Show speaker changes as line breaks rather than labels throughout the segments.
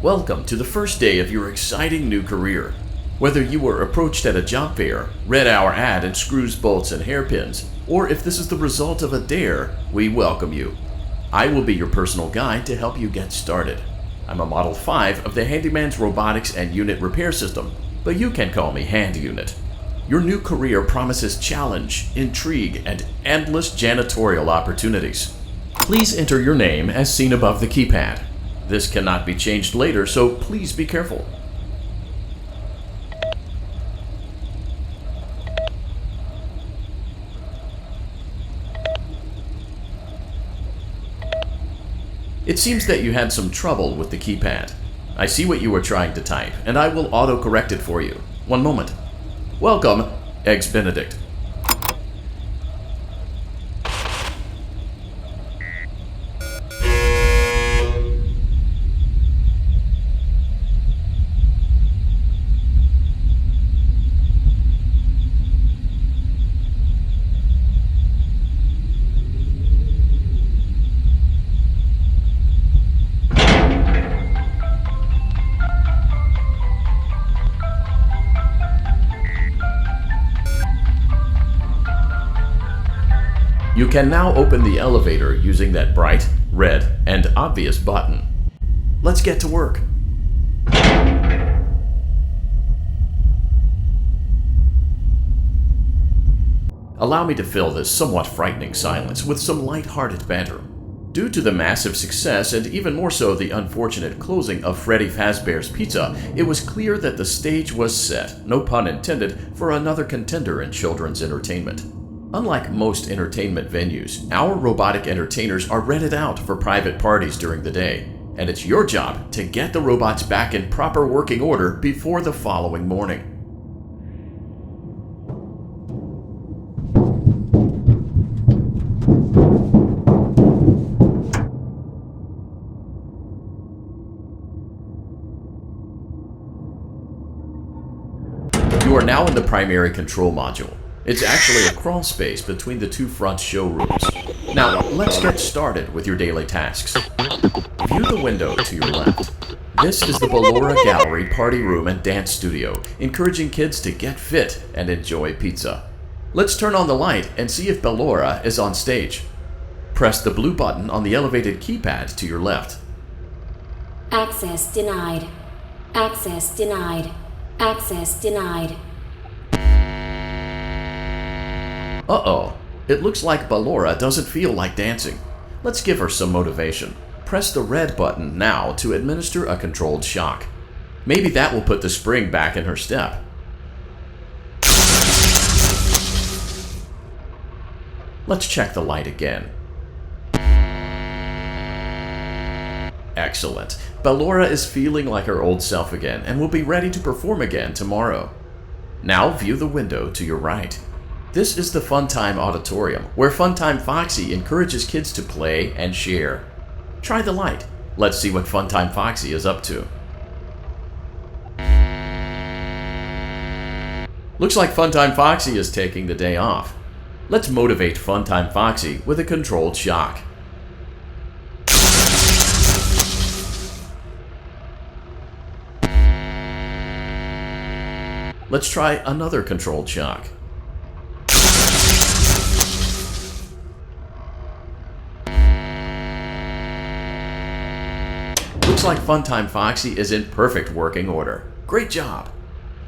Welcome to the first day of your exciting new career. Whether you were approached at a job fair, read our ad and screws, bolts, and hairpins, or if this is the result of a dare, we welcome you. I will be your personal guide to help you get started. I'm a Model 5 of the Handyman's Robotics and Unit Repair System, but you can call me Hand Unit. Your new career promises challenge, intrigue, and endless janitorial opportunities. Please enter your name as seen above the keypad. This cannot be changed later, so please be careful. It seems that you had some trouble with the keypad. I see what you were trying to type, and I will auto-correct it for you. One moment. Welcome, Eggs Benedict. You can now open the elevator using that bright, red, and obvious button. Let's get to work. Allow me to fill this somewhat frightening silence with some light-hearted banter. Due to the massive success, and even more so the unfortunate closing of Freddy Fazbear's Pizza, it was clear that the stage was set, no pun intended, for another contender in children's entertainment. Unlike most entertainment venues, our robotic entertainers are rented out for private parties during the day, and it's your job to get the robots back in proper working order before the following morning. You are now in the primary control module. It's actually a crawl space between the two front showrooms. Now, let's get started with your daily tasks. View the window to your left. This is the Ballora Gallery Party Room and Dance Studio, encouraging kids to get fit and enjoy pizza. Let's turn on the light and see if Ballora is on stage. Press the blue button on the elevated keypad to your left.
Access denied. Access denied. Access denied.
Uh-oh, it looks like Ballora doesn't feel like dancing. Let's give her some motivation. Press the red button now to administer a controlled shock. Maybe that will put the spring back in her step. Let's check the light again. Excellent. Ballora is feeling like her old self again and will be ready to perform again tomorrow. Now view the window to your right. This is the Funtime Auditorium, where Funtime Foxy encourages kids to play and share. Try the light. Let's see what Funtime Foxy is up to. Looks like Funtime Foxy is taking the day off. Let's motivate Funtime Foxy with a controlled shock. Let's try another controlled shock. Looks like Funtime Foxy is in perfect working order. Great job!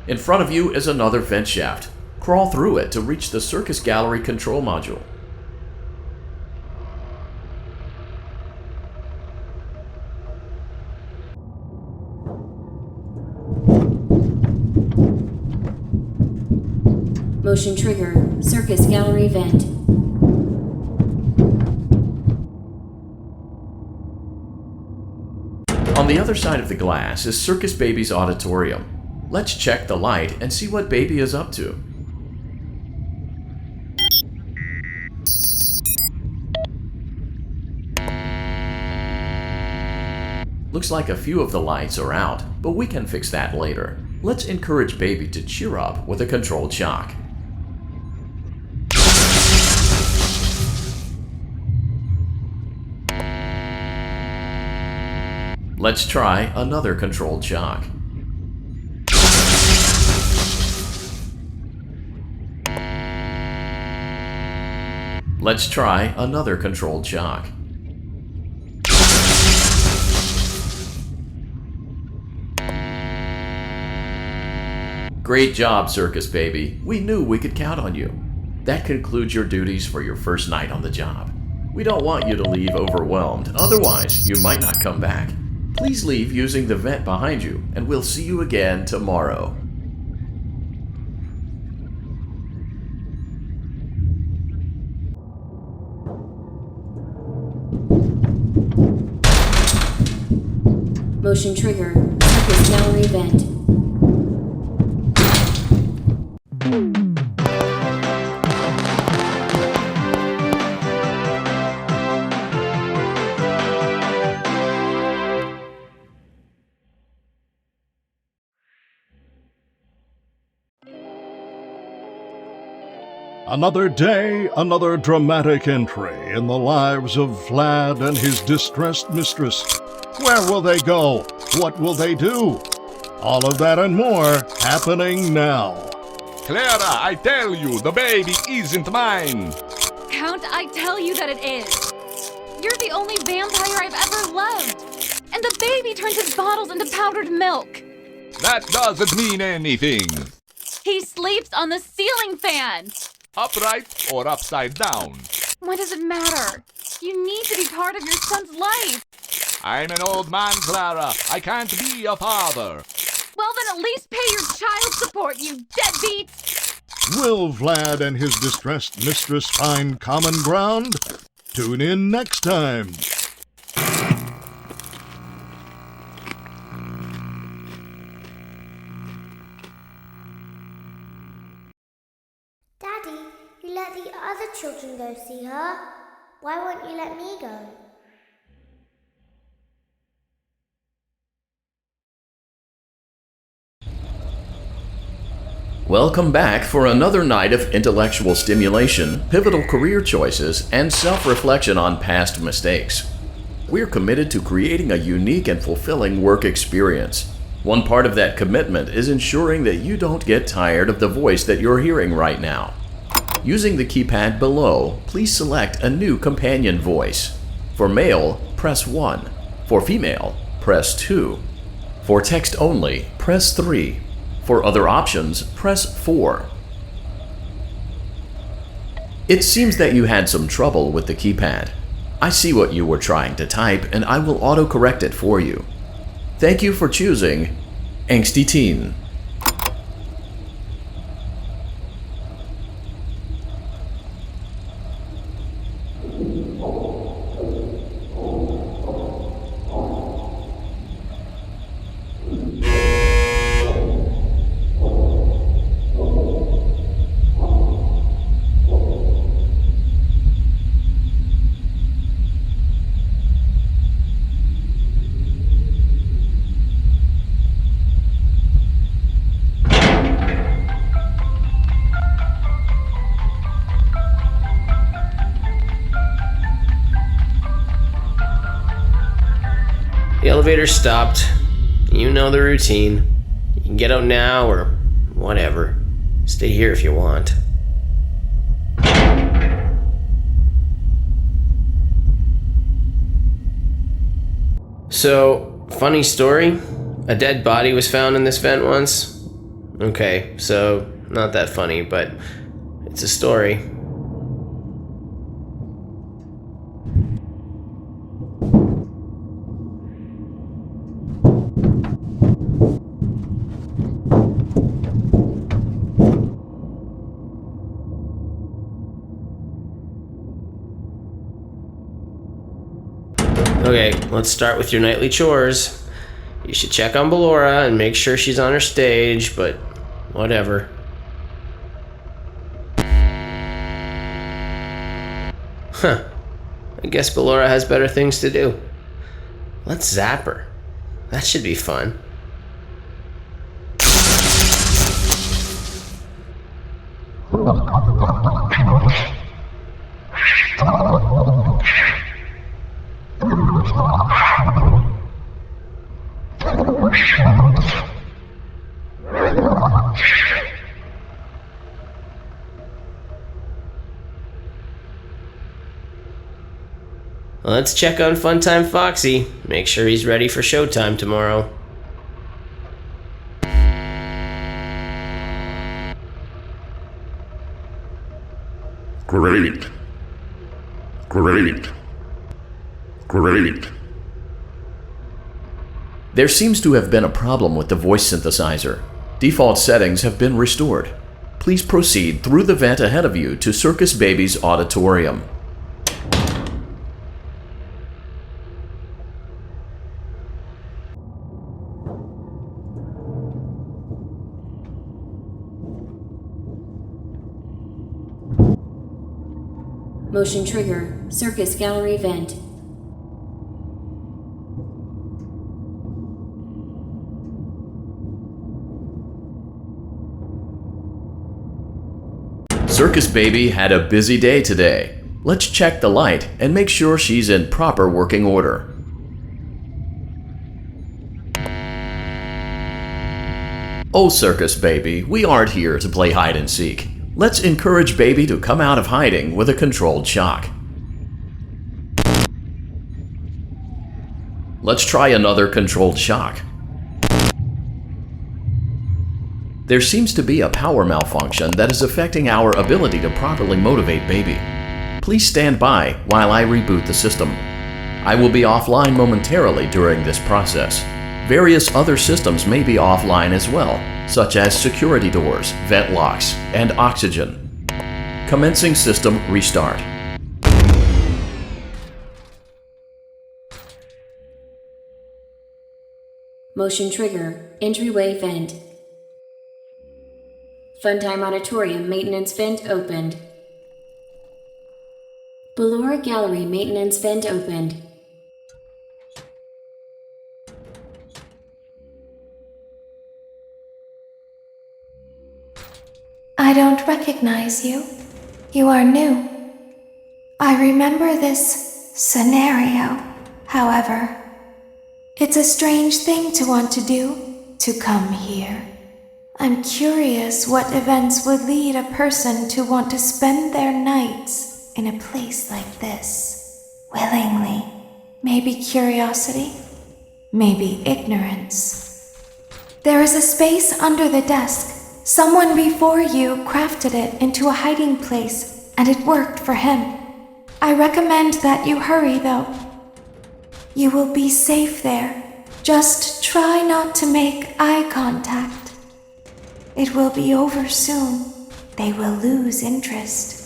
In front of you is another vent shaft. Crawl through it to reach the Circus Gallery control module.
Motion trigger. Circus Gallery vent.
On the other side of the glass is Circus Baby's auditorium. Let's check the light and see what Baby is up to. Looks like a few of the lights are out, but we can fix that later. Let's encourage Baby to cheer up with a controlled shock. Let's try another controlled shock. Let's try another controlled shock. Great job, Circus Baby. We knew we could count on you. That concludes your duties for your first night on the job. We don't want you to leave overwhelmed, otherwise you might not come back. Please leave using the vent behind you, and we'll see you again tomorrow.
Motion trigger. Circus gallery vent.
Another day, another dramatic entry in the lives of Vlad and his distressed mistress. Where will they go? What will they do? All of that and more happening now.
Clara, I tell you, the baby isn't mine.
Count, I tell you that it is. You're the only vampire I've ever loved. And the baby turns his bottles into powdered milk.
That doesn't mean anything.
He sleeps on the ceiling fan.
Upright or upside down.
What does it matter? You need to be part of your son's life.
I'm an old man, Clara. I can't be a father.
Well, then at least pay your child support, you deadbeats.
Will Vlad and his distressed mistress find common ground? Tune in next time.
Daddy, you let the other children go see her. Why won't you let me go?
Welcome back for another night of intellectual stimulation, pivotal career choices, and self-reflection on past mistakes. We're committed to creating a unique and fulfilling work experience. One part of that commitment is ensuring that you don't get tired of the voice that you're hearing right now. Using the keypad below, please select a new companion voice. For male, press 1. For female, press 2. For text only, press 3. For other options, press 4. It seems that you had some trouble with the keypad. I see what you were trying to type, and I will autocorrect it for you. Thank you for choosing Angsty Teen.
The elevator stopped. You know the routine. You can get out now or whatever. Stay here if you want. So, funny story. A dead body was found in this vent once. Okay, so not that funny, but it's a story. Okay, let's start with your nightly chores. You should check on Ballora and make sure she's on her stage, but whatever. Huh. I guess Ballora has better things to do. Let's zap her. That should be fun. Let's check on Funtime Foxy. Make sure he's ready for showtime tomorrow.
Great. Great. Great.
There seems to have been a problem with the voice synthesizer. Default settings have been restored. Please proceed through the vent ahead of you to Circus Baby's auditorium.
Motion trigger. Circus gallery vent.
Circus Baby had a busy day today. Let's check the light and make sure she's in proper working order. Oh, Circus Baby, we aren't here to play hide and seek. Let's encourage Baby to come out of hiding with a controlled shock. Let's try another controlled shock. There seems to be a power malfunction that is affecting our ability to properly motivate Baby. Please stand by while I reboot the system. I will be offline momentarily during this process. Various other systems may be offline as well, such as security doors, vent locks, and oxygen. Commencing system restart.
Motion trigger. Entryway vent. Funtime auditorium maintenance vent opened. Ballora gallery maintenance vent opened.
I don't recognize you. You are new. I remember this scenario, however. It's a strange thing to want to do, to come here. I'm curious what events would lead a person to want to spend their nights in a place like this. Willingly. Maybe curiosity, maybe ignorance. There is a space under the desk. Someone before you crafted it into a hiding place, and it worked for him. I recommend that you hurry, though. You will be safe there. Just try not to make eye contact. It will be over soon. They will lose interest.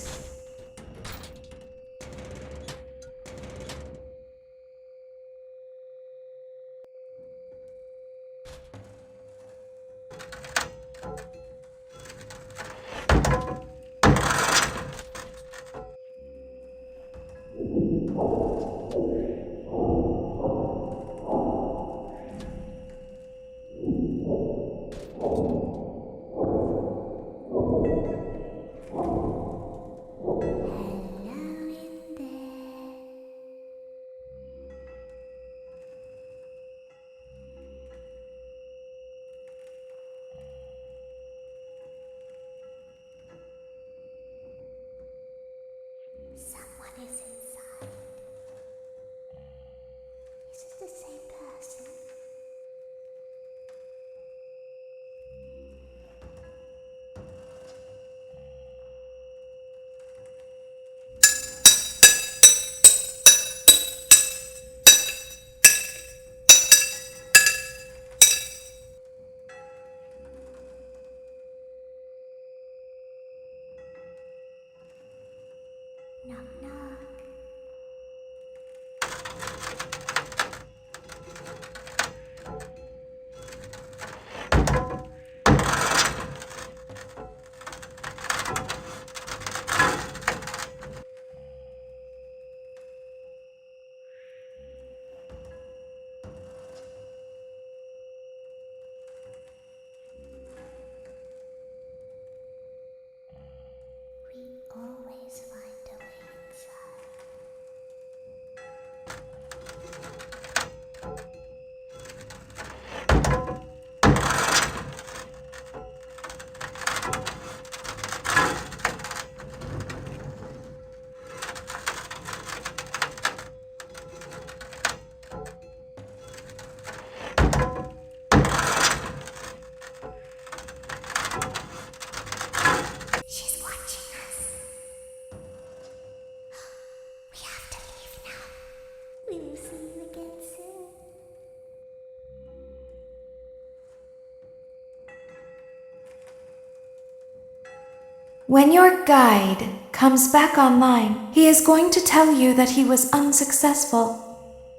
When your guide comes back online, he is going to tell you that he was unsuccessful,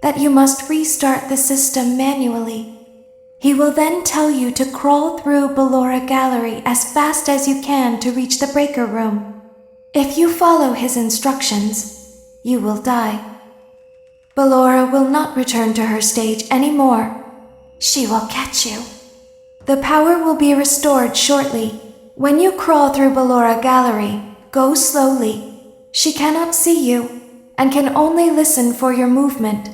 that you must restart the system manually. He will then tell you to crawl through Ballora Gallery as fast as you can to reach the breaker room. If you follow his instructions, you will die. Ballora will not return to her stage anymore. She will catch you. The power will be restored shortly. When you crawl through Ballora Gallery, go slowly. She cannot see you and can only listen for your movement.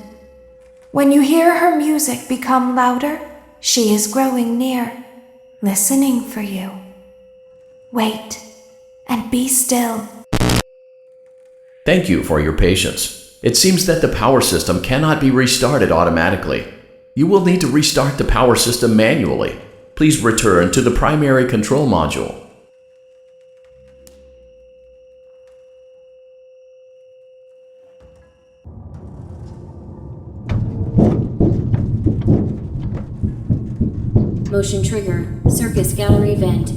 When you hear her music become louder, she is growing near, listening for you. Wait and be still.
Thank you for your patience. It seems that the power system cannot be restarted automatically. You will need to restart the power system manually. Please return to the primary control module.
Motion trigger. Circus gallery vent.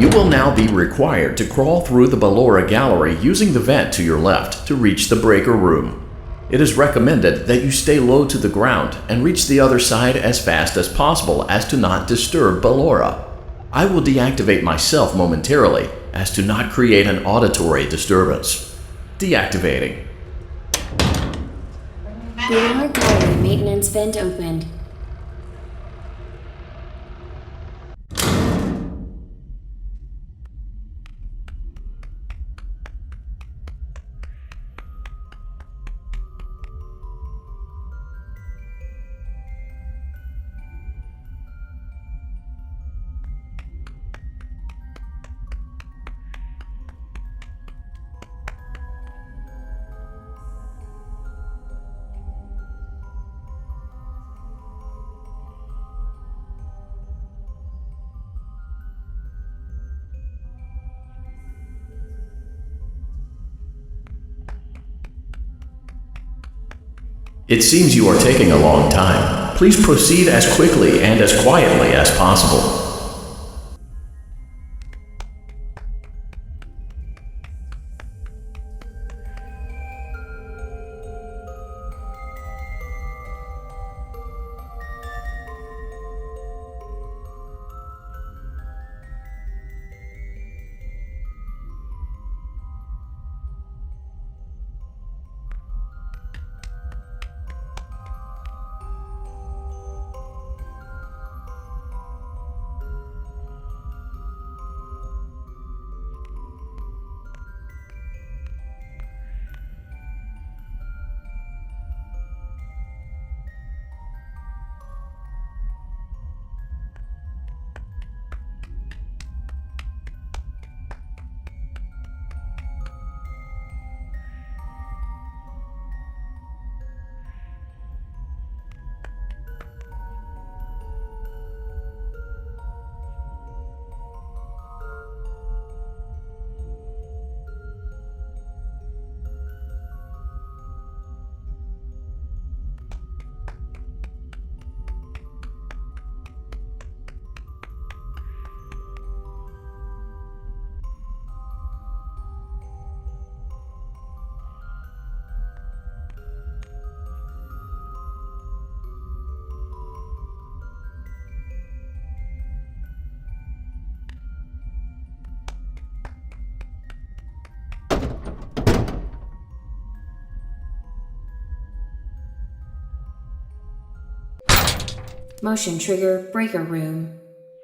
You will now be required to crawl through the Ballora Gallery using the vent to your left to reach the breaker room. It is recommended that you stay low to the ground and reach the other side as fast as possible as to not disturb Ballora. I will deactivate myself momentarily as to not create an auditory disturbance. Deactivating.
Ballora gallery maintenance vent opened.
It seems you are taking a long time. Please proceed as quickly and as quietly as possible.
Motion trigger breaker room.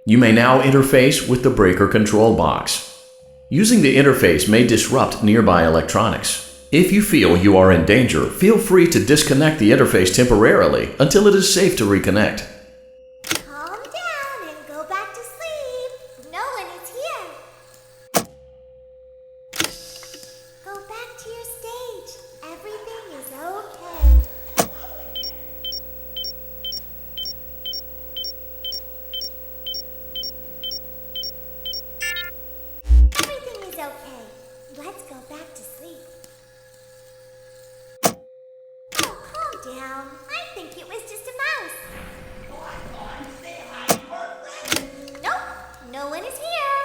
You may now interface with the breaker control box. Using the interface may disrupt nearby electronics. If you feel you are in danger, feel free to disconnect the interface temporarily until it is safe to reconnect.
Calm down and go back to sleep. No one is here. Go back to your stage. Everything is okay. Everything is okay. Let's go back to sleep. Oh, down. I think it was just a mouse. Nope, no one is here.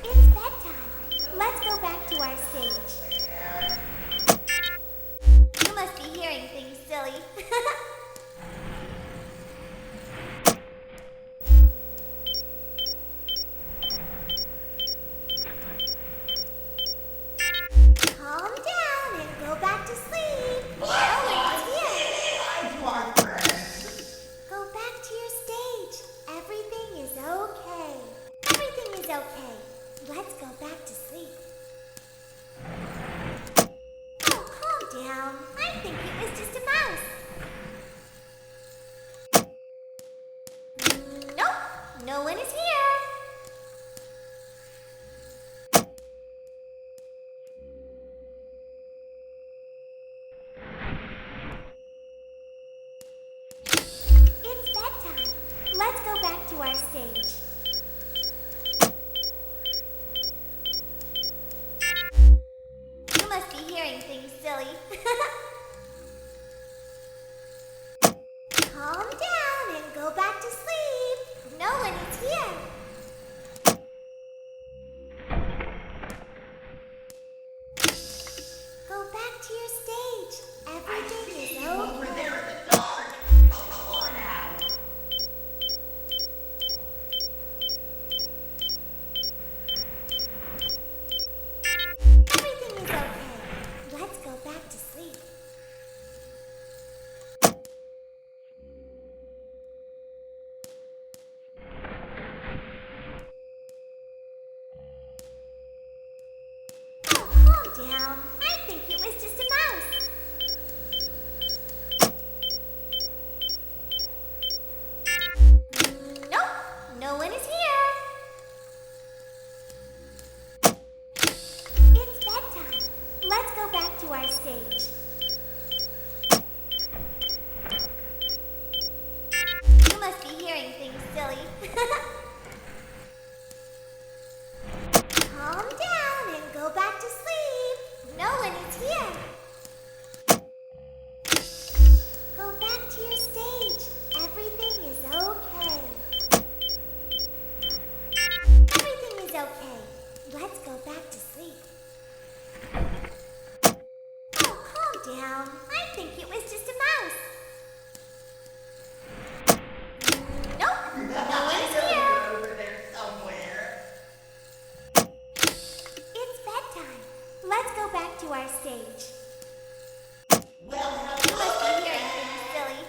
It's bedtime. Let's go back to our stage. You must be hearing things, silly. Calm down and go back to sleep. No one's here. Go back to your stage. Everything is okay. Everything is okay. Let's go back to sleep. Oh, calm down. I think it was just a mouse. Nope, no one is here. It's bedtime. Let's go back to our stage. You must be hearing things, silly. Calm down and go back to sleep. No one is here. Go back to your stage. Everything is okay. Everything is okay. Let's go back to sleep. Oh, calm down. I think it was just a mouse. Nope, no one is here. It's bedtime. Let's go back to our stage. You must be hearing things, silly. Calm down and go back to sleep. No one is here. Go back to your stage. Everything is okay. Everything is okay. Let's go back to sleep. Oh, calm down. I think it was just a mouse. Nope, no one is here. It's bedtime. Let's go back to our stage. You must be hearing things, silly.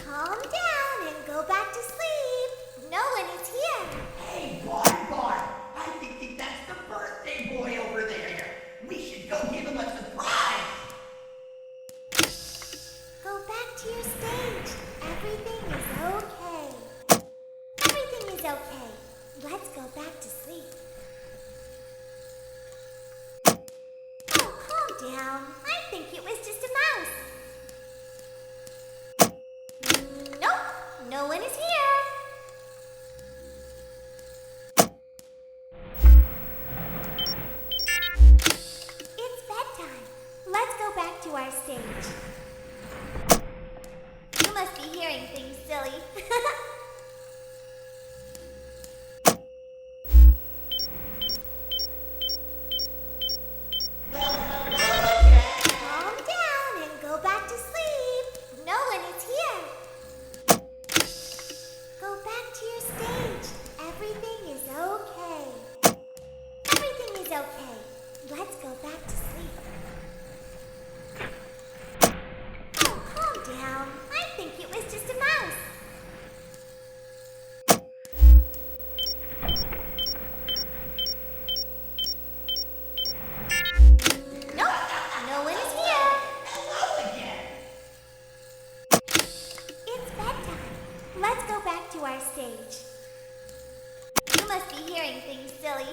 Calm down and go back to sleep. No one is here.
Hey, boy, I think that's the birthday boy over there. We should go give him a surprise.
Go back to your stage. Everything is okay. Everything is okay. Let's go back to sleep. Oh, calm down. I think it was just a mouse. Nope, no one is here. It's bedtime. Let's go back to our stage. You must be hearing things, silly. Calm down and go back to sleep. No one is here. Go back to your stage. Everything is okay. Everything is okay. Let's go back to sleep. Oh, calm down. I think it was just a mouse. Nope, no one is here.
Hello again.
It's bedtime. Let's go back to our stage. You must be hearing things, silly.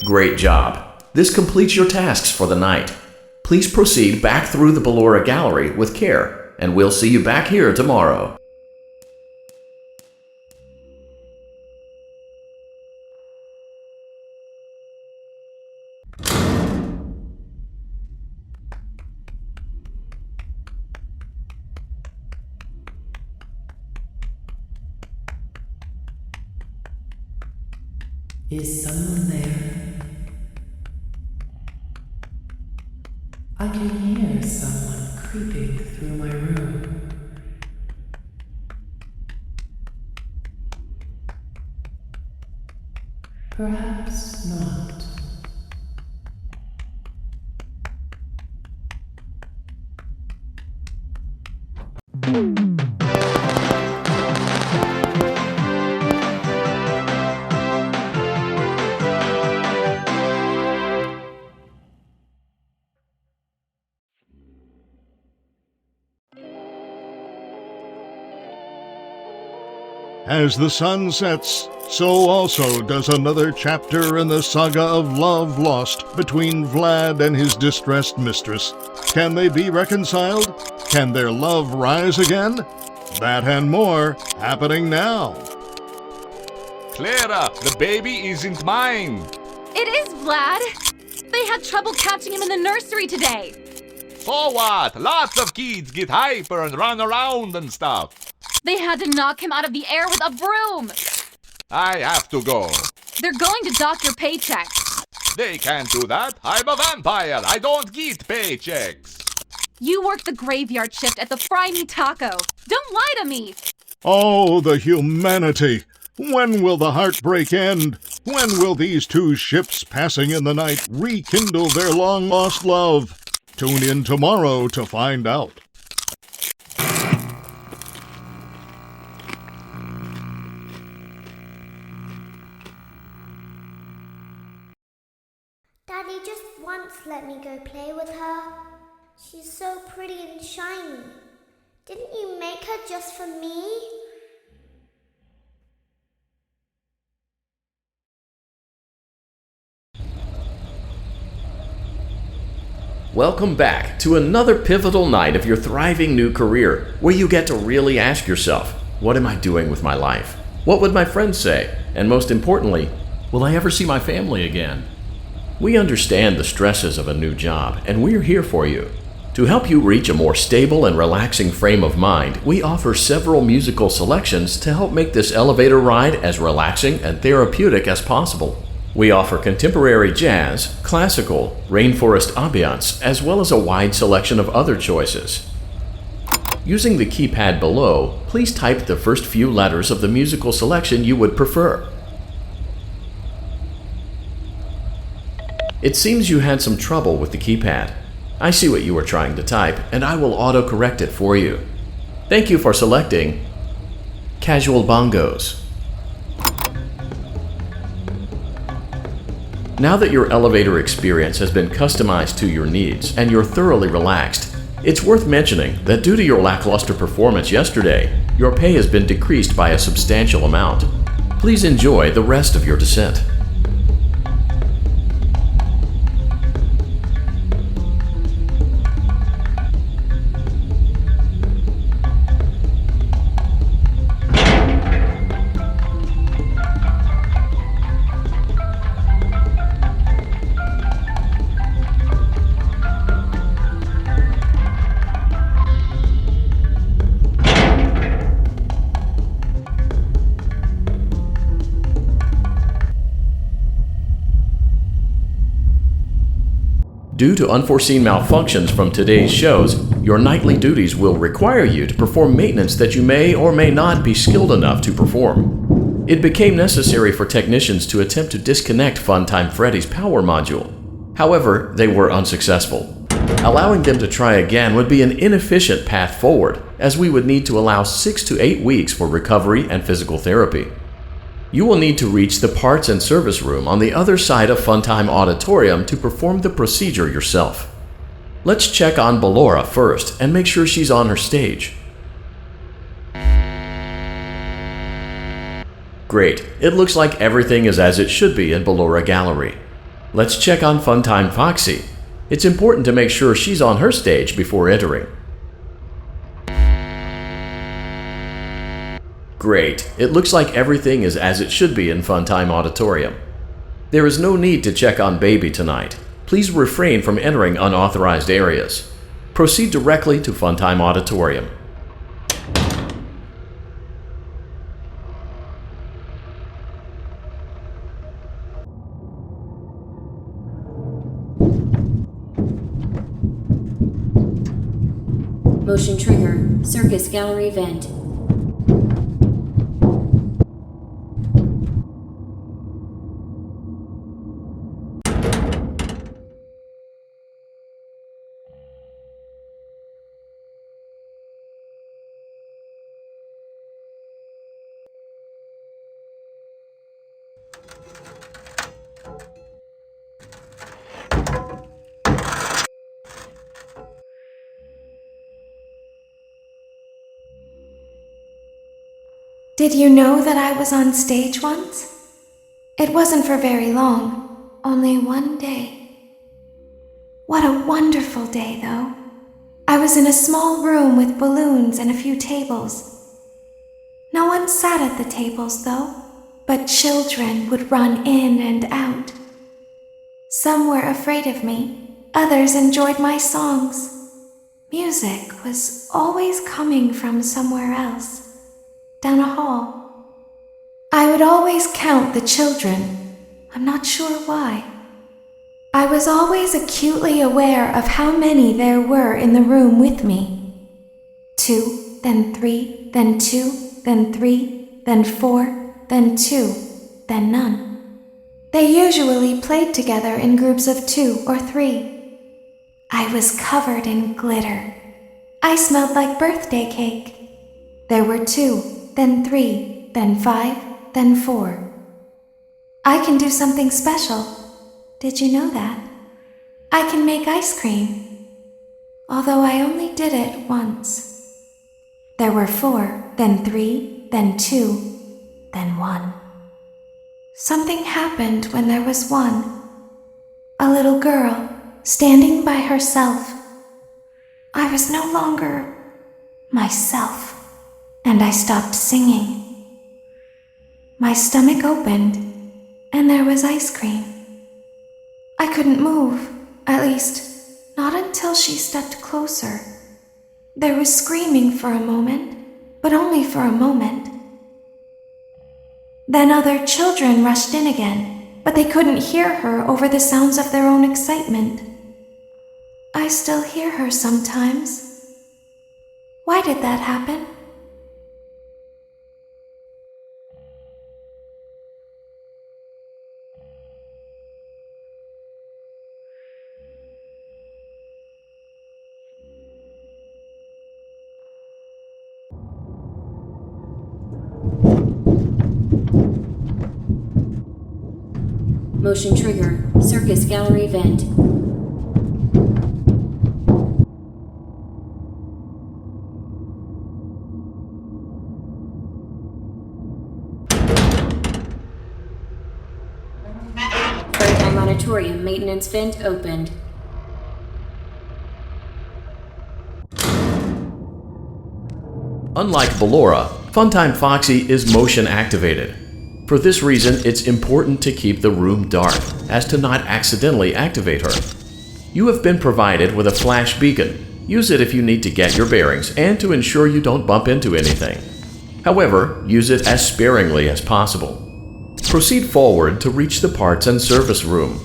Great job. This completes your tasks for the night. Please proceed back through the Ballora Gallery with care, and we'll see you back here tomorrow.
Is someone there? I can hear someone creeping through my room. Perhaps not.
As the sun sets, so also does another chapter in the saga of love lost between Vlad and his distressed mistress. Can they be reconciled? Can their love rise again? That and more happening now.
Clara, the baby isn't mine.
It is, Vlad. They had trouble catching him in the nursery today.
So what? Lots of kids get hyper and run around and stuff.
They had to knock him out of the air with a broom.
I have to go.
They're going to dock your paychecks.
They can't do that. I'm a vampire. I don't get paychecks.
You work the graveyard shift at the Fry Me Taco. Don't lie to me.
Oh, the humanity! When will the heartbreak end? When will these two ships passing in the night rekindle their long-lost love? Tune in tomorrow to find out.
Daddy just once let me go play with her. She's so pretty and shiny. Didn't you make her just for me?
Welcome back to another pivotal night of your thriving new career, where you get to really ask yourself, what am I doing with my life? What would my friends say? And most importantly, will I ever see my family again? We understand the stresses of a new job, and we're here for you. To help you reach a more stable and relaxing frame of mind, we offer several musical selections to help make this elevator ride as relaxing and therapeutic as possible. We offer contemporary jazz, classical, rainforest ambiance, as well as a wide selection of other choices. Using the keypad below, please type the first few letters of the musical selection you would prefer. It seems you had some trouble with the keypad. I see what you were trying to type, and I will auto-correct it for you. Thank you for selecting Casual Bongos. Now that your elevator experience has been customized to your needs and you're thoroughly relaxed, it's worth mentioning that due to your lackluster performance yesterday, your pay has been decreased by a substantial amount. Please enjoy the rest of your descent. Due to unforeseen malfunctions from today's shows, your nightly duties will require you to perform maintenance that you may or may not be skilled enough to perform. It became necessary for technicians to attempt to disconnect Funtime Freddy's power module. However, they were unsuccessful. Allowing them to try again would be an inefficient path forward, as we would need to allow 6 to 8 weeks for recovery and physical therapy. You will need to reach the parts and service room on the other side of Funtime Auditorium to perform the procedure yourself. Let's check on Ballora first and make sure she's on her stage. Great, it looks like everything is as it should be in Ballora Gallery. Let's check on Funtime Foxy. It's important to make sure she's on her stage before entering. Great. It looks like everything is as it should be in Funtime Auditorium. There is no need to check on Baby tonight. Please refrain from entering unauthorized areas. Proceed directly to Funtime Auditorium.
Motion trigger, circus gallery vent.
Did you know that I was on stage once? It wasn't for very long, only one day. What a wonderful day, though. I was in a small room with balloons and a few tables. No one sat at the tables, though, but children would run in and out. Some were afraid of me, others enjoyed my songs. Music was always coming from somewhere else. Down a hall. I would always count the children. I'm not sure why. I was always acutely aware of how many there were in the room with me. 2, then 3, then 2, then 3, then 4, then 2, then none. They usually played together in groups of 2 or 3. I was covered in glitter. I smelled like birthday cake. There were 2. Then 3, then 5, then 4. I can do something special. Did you know that? I can make ice cream. Although I only did it once. There were 4, then 3, then 2, then 1. Something happened when there was 1. A little girl standing by herself. I was no longer myself. And I stopped singing. My stomach opened, and there was ice cream. I couldn't move, at least, not until she stepped closer. There was screaming for a moment, but only for a moment. Then other children rushed in again, but they couldn't hear her over the sounds of their own excitement. I still hear her sometimes. Why did that happen?
Motion trigger, circus gallery vent. Funtime Auditorium maintenance vent opened.
Unlike Ballora, Funtime Foxy is motion activated. For this reason, it's important to keep the room dark, as to not accidentally activate her. You have been provided with a flash beacon. Use it if you need to get your bearings and to ensure you don't bump into anything. However, use it as sparingly as possible. Proceed forward to reach the parts and service room.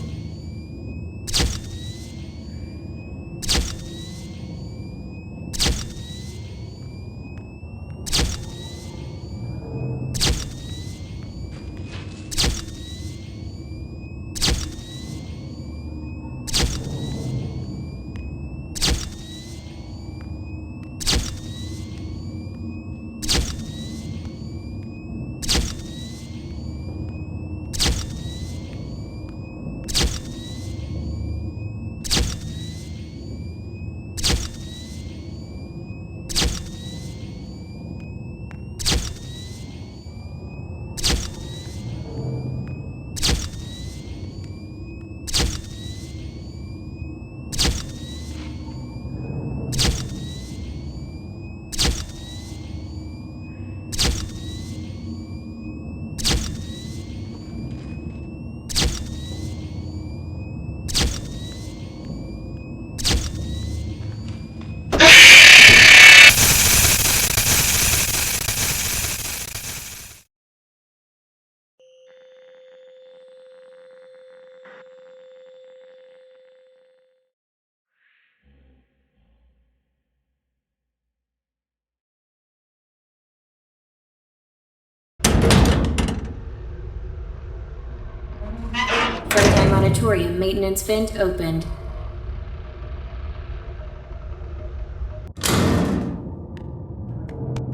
auditorium maintenance vent opened.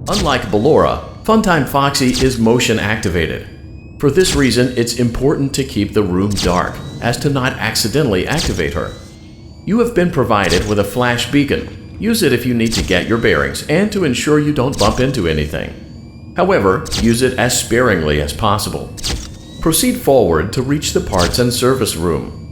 Unlike Ballora, Funtime Foxy is motion activated. For this reason, it's important to keep the room dark, as to not accidentally activate her. You have been provided with a flash beacon. Use it if you need to get your bearings and to ensure you don't bump into anything. However, use it as sparingly as possible. Proceed forward to reach the parts and service room.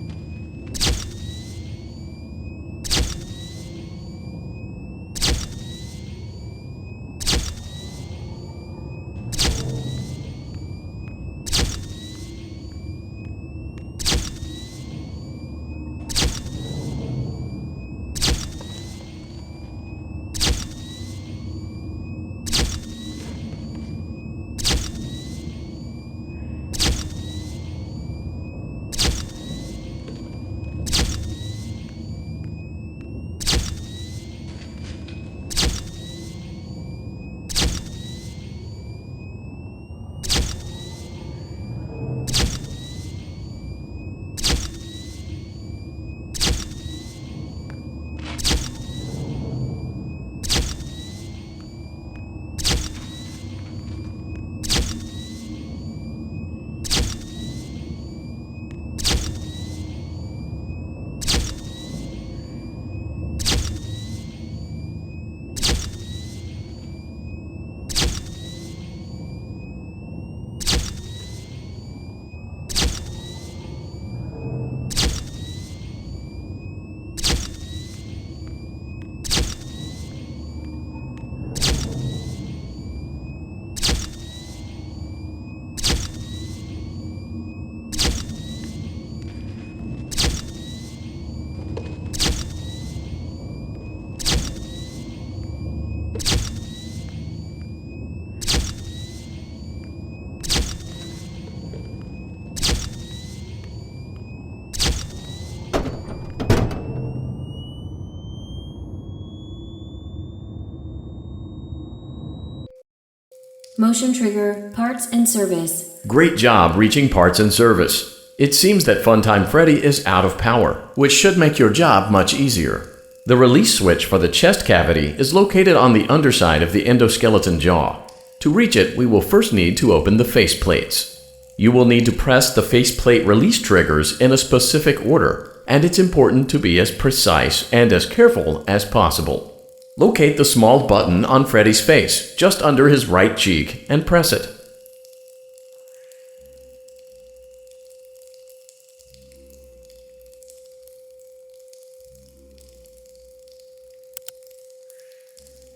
Motion trigger, parts and service.
Great job reaching parts and service. It seems that Funtime Freddy is out of power, which should make your job much easier. The release switch for the chest cavity is located on the underside of the endoskeleton jaw. To reach it, we will first need to open the face plates. You will need to press the faceplate release triggers in a specific order, and it's important to be as precise and as careful as possible. Locate the small button on Freddy's face, just under his right cheek, and press it.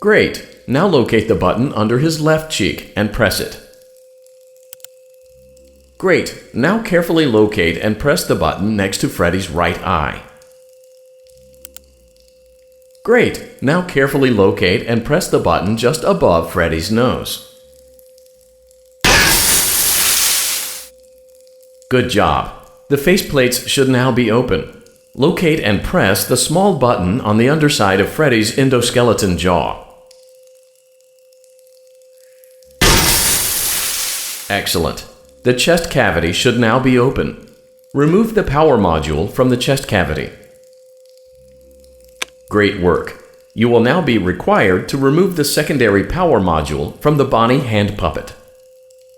Great! Now locate the button under his left cheek and press it. Great! Now carefully locate and press the button next to Freddy's right eye. Great! Now carefully locate and press the button just above Freddy's nose. Good job! The faceplates should now be open. Locate and press the small button on the underside of Freddy's endoskeleton jaw. Excellent! The chest cavity should now be open. Remove the power module from the chest cavity. Great work! You will now be required to remove the secondary power module from the Bonnie hand puppet.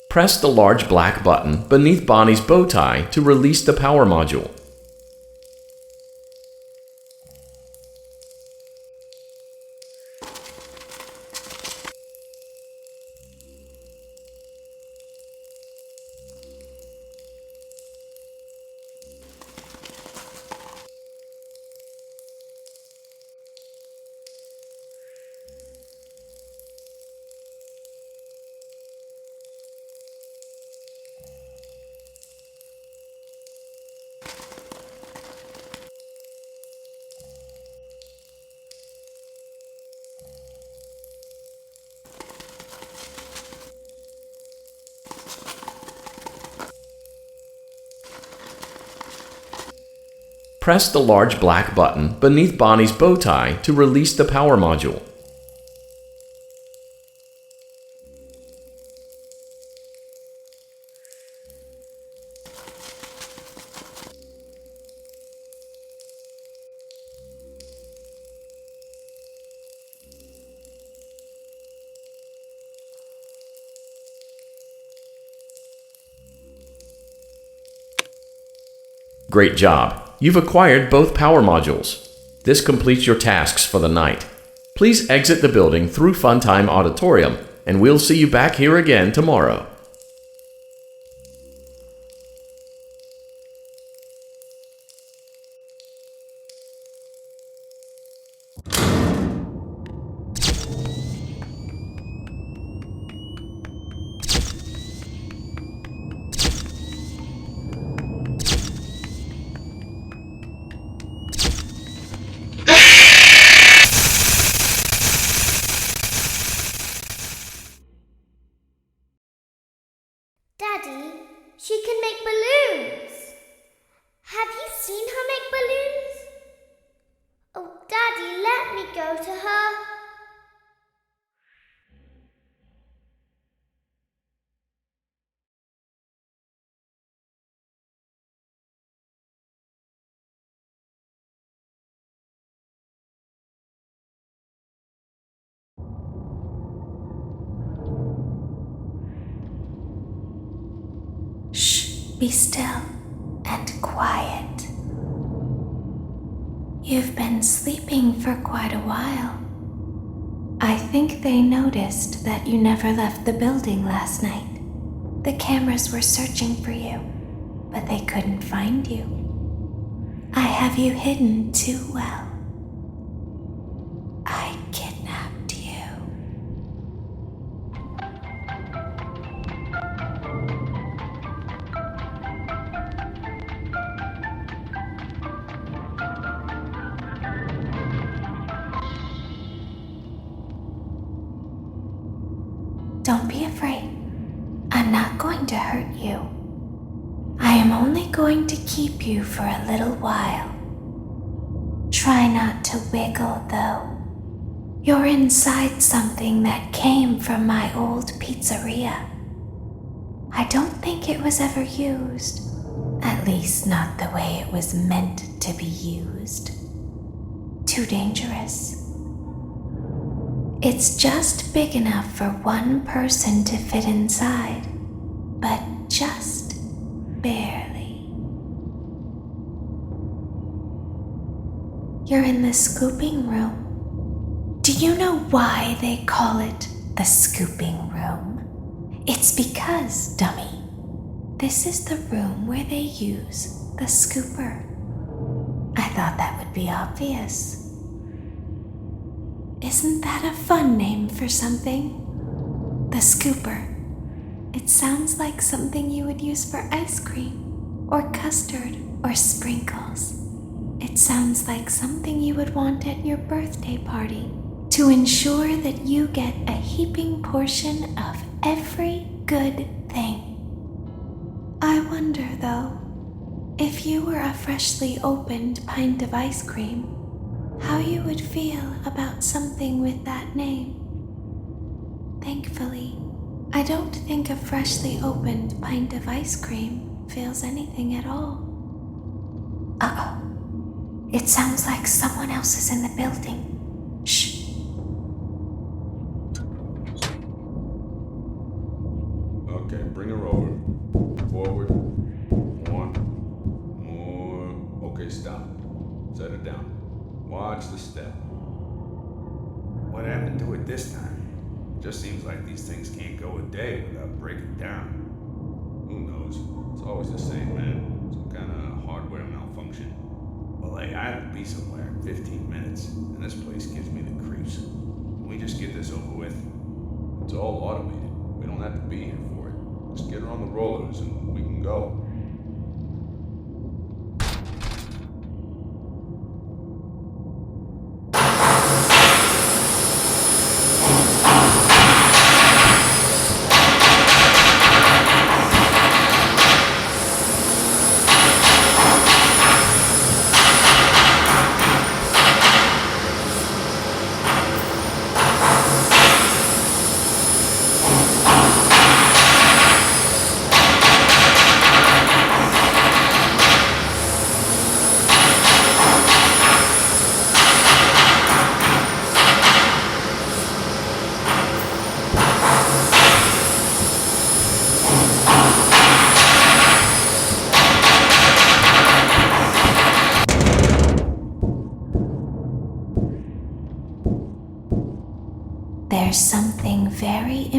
Press the large black button beneath Bonnie's bow tie to release the power module. Press the large black button beneath Bonnie's bow tie to release the power module. Great job. You've acquired both power modules. This completes your tasks for the night. Please exit the building through Funtime Auditorium, and we'll see you back here again tomorrow.
Daddy, she can make balloons. Have you seen her make balloons? Oh, Daddy, let me go to her.
Be still and quiet. You've been sleeping for quite a while. I think they noticed that you never left the building last night. The cameras were searching for you, but they couldn't find you. I have you hidden too well. I kidnapped you. Don't be afraid. I'm not going to hurt you. I am only going to keep you for a little while. Try not to wiggle, though. You're inside something that came from my old pizzeria. I don't think it was ever used. At least not the way it was meant to be used. Too dangerous. It's just big enough for one person to fit inside, but just barely. You're in the scooping room. Do you know why they call it the scooping room? It's because, dummy, this is the room where they use the scooper. I thought that would be obvious. Isn't that a fun name for something? The scooper. It sounds like something you would use for ice cream, or custard, or sprinkles. It sounds like something you would want at your birthday party to ensure that you get a heaping portion of every good thing. I wonder, though, if you were a freshly opened pint of ice cream, how you would feel about something with that name. Thankfully, I don't think a freshly opened pint of ice cream feels anything at all. Uh-oh. It sounds like someone else is in the building. Shh.
Okay, bring her over. Forward. One. More. Okay, stop. Set her down. Watch the step. What happened to it this time? Just seems like these things can't go a day without breaking down. Who knows? It's always the same, man. Some kind of hardware malfunction. Well, hey, I have to be somewhere in 15 minutes, and this place gives me the creeps. Can we just get this over with? It's all automated. We don't have to be here for it. Just get her on the rollers and we can go.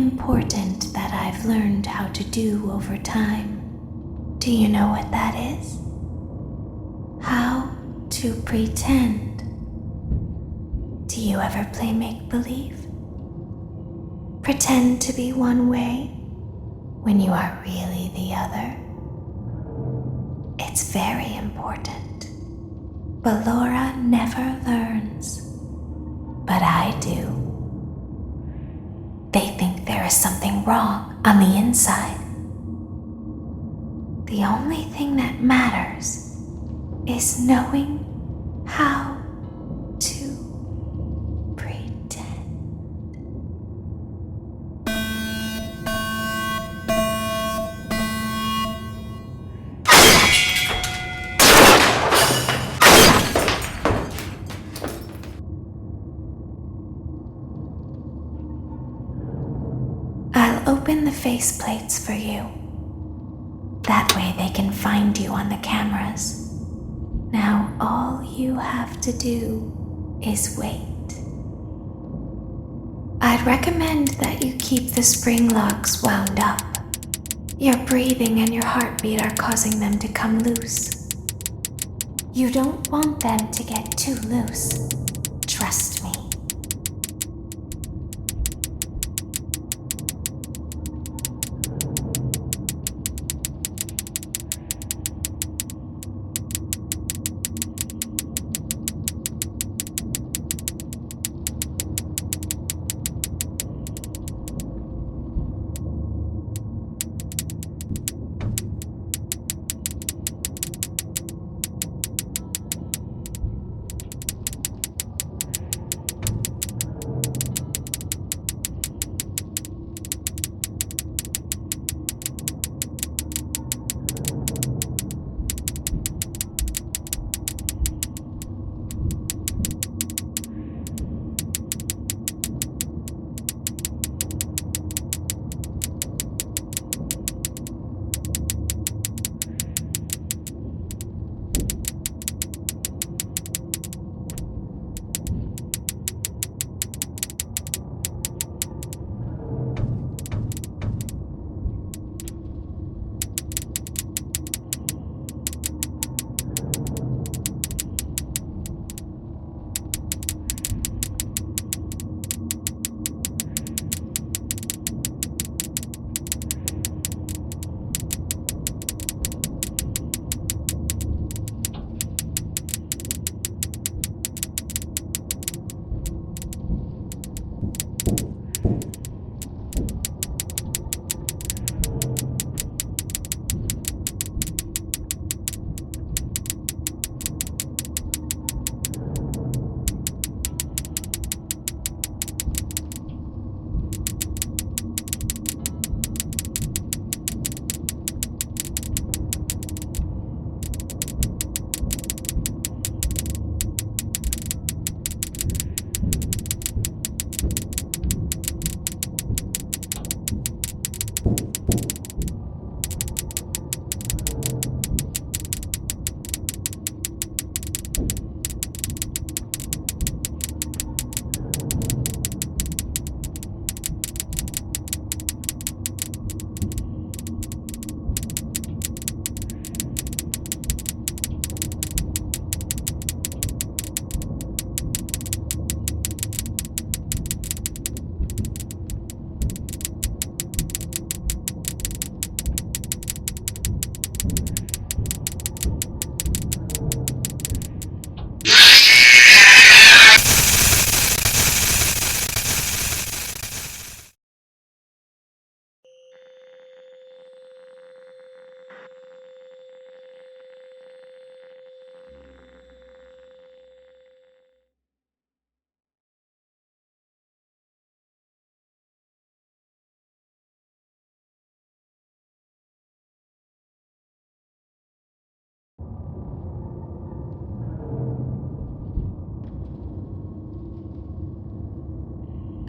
important that I've learned how to do over time. Do you know what that is? How to pretend. Do you ever play make-believe? Pretend to be one way when you are really the other. It's very important. But Laura never learns. But I do. They think there is something wrong on the inside. The only thing that matters is knowing how to pretend. I'll open the faceplates for you. That way they can find you on the cameras. Now all you have to do is wait. I'd recommend that you keep the spring locks wound up. Your breathing and your heartbeat are causing them to come loose. You don't want them to get too loose. Trust me.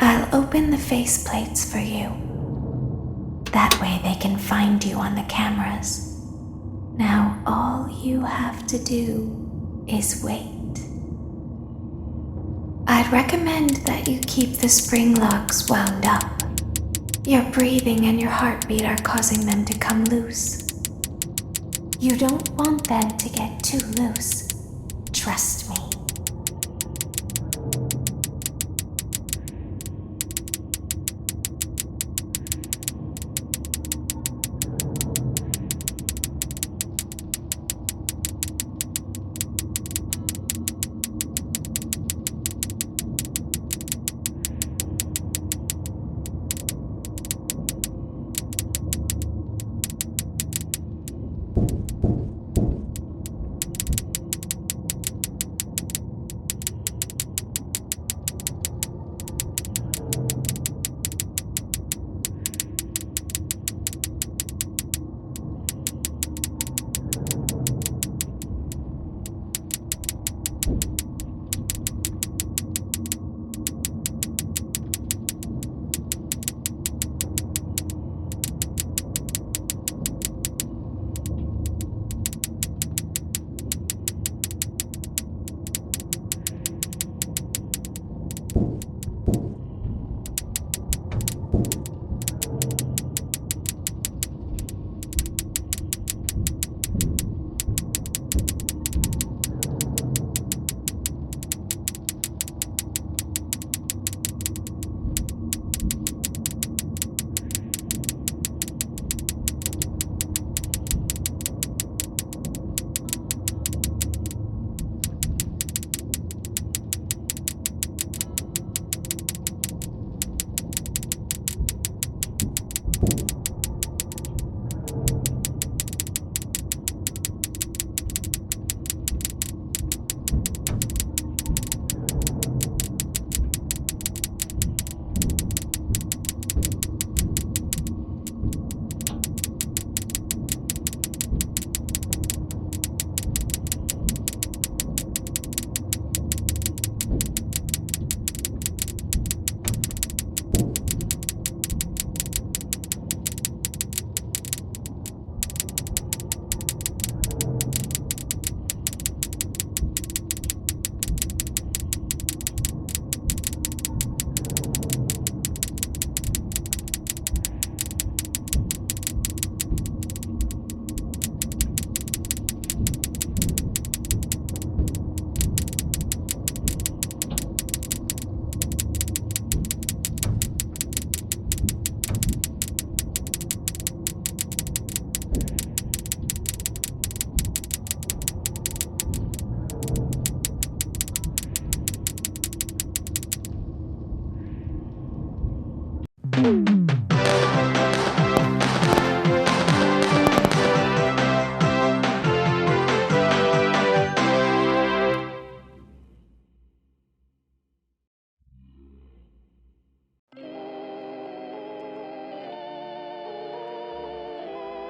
I'll open the faceplates for you. That way they can find you on the cameras. Now all you have to do is wait. I'd recommend that you keep the spring locks wound up. Your breathing and your heartbeat are causing them to come loose. You don't want them to get too loose. Trust me.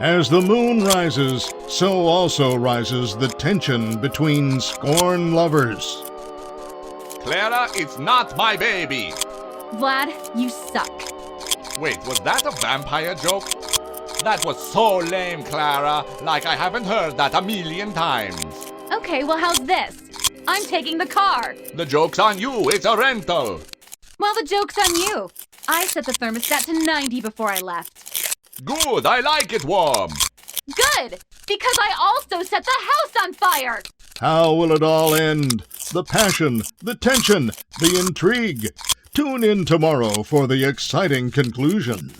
As the moon rises, so also rises the tension between scorn lovers.
Clara, it's not my baby.
Vlad, you suck.
Wait, was that a vampire joke? That was so lame, Clara. Like I haven't heard that a million times.
Okay, well, how's this? I'm taking the car.
The joke's on you. It's a rental.
Well, the joke's on you. I set the thermostat to 90 before I left.
Good, I like it warm.
Good, because I also set the house on fire.
How will it all end? The passion, the tension, the intrigue. Tune in tomorrow for the exciting conclusion.